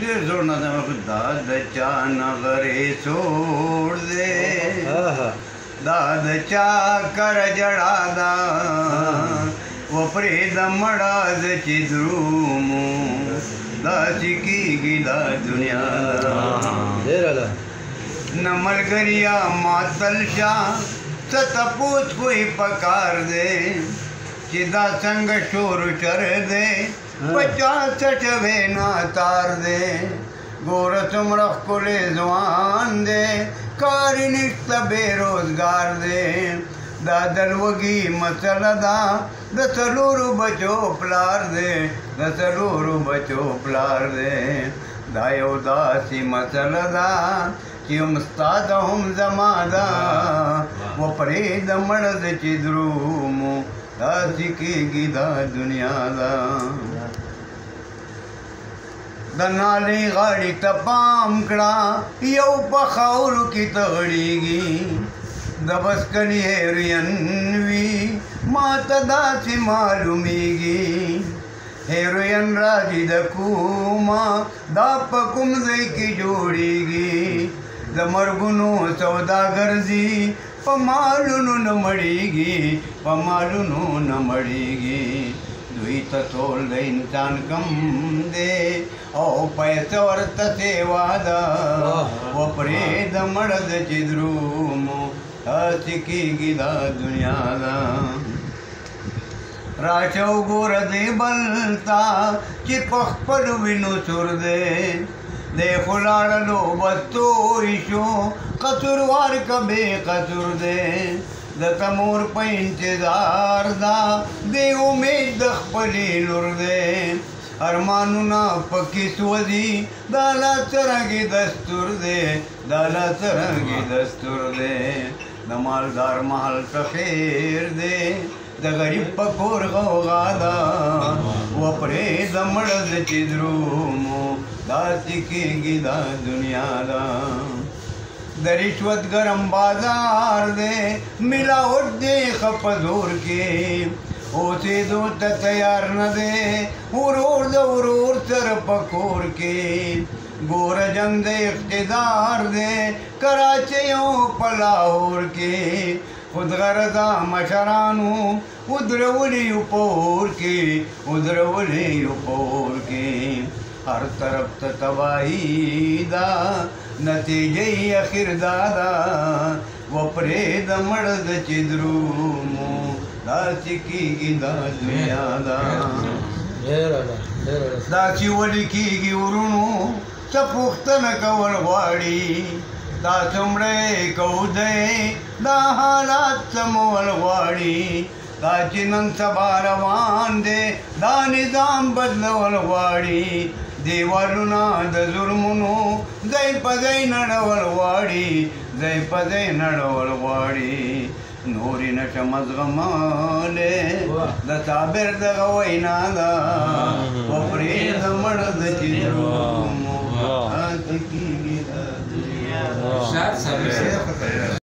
ډېر زوړ نظم دا د چا نغرې سوړ دی دا د چا کر جړا ده وپرېږده مړه زه چې درومو داسې کېږي دا دنیا ده نه ملګریا ماتل شه څه تپوس خو یې پکار دی چې دا څنګه شور شر دی په چا څټ وینا تار دی ګوره څومره ښکلی ځوان دی کار یې نشته بې روزګار دی دا د لوږې مسله ده د څلورو بچو پلار دی د څلورو بچو پلار دی دا یو داسې مسله ده چې هم ستا ده هم زما ده وپرېږده مړه زه چې درومو داسې کېږي دا دنیا ده د نالې غاړې ته پام کړه یو په خاورو کې تغړېږي د بسکلي هیروین وي ما ته داسې معلومیږي هیروین راځي د کومه دا په کوم ځای کې جوړېږي د مرګونو سودا ګرځي په مالونو نه مړېږي په مالونو نه مړېږي دوی ته ټول د انسان کم دی او پیسه ورته سیوا ده وپرېږده مړه زه چې درومو داسې کېږي دا دنیا ده راشه وګوره دې بل ته چې په خپلو وینو سور دی دی خو لاړلو بس توی شو قصوروار که بې قصور دی د تمور په انتظار ده دی امید د خپلې لور دی ارمانونه پکې سوځي دا لا څرنګې دستور دی دا لا څرنګې دستور دی د مالدار محل ته خیر دی د غریب په کور غوغا ده وپرېږده مړه زه چې درومو داسې کېږي دا دنیا ده د رشوت ګرم بازار دی ملاوټ دی ښه په زور کې اوسېدو ته تیار نه دی ورور د ورور سره په کور کې ګوره جنګ د اقتدار دی کراچۍ او په لاهور کې خود غرضه مشرانو ودرولي یو په اور کې ودرولي یو په اور کې هر طرف ته تباهي ده نتیجه یې اخر دا ده وپرېږده مړه زه چې درومو داسې کېږي دا دنیا ده داسې ولې کېږي ورونو څه پوښتنه کول غواړي دا څومره کو دی دا حالات سمول غواړي دا چې نن سبا روان دی دا نظام بدلول غواړي دیوالونه د ظلمونو ځای په ځای نړول غواړي ځای په ځای نړول غواړي نورې نشم زغملی د صابر دغه وینا ده وپرېږده مړه زه چې درومو داسې کېږي دا دنیا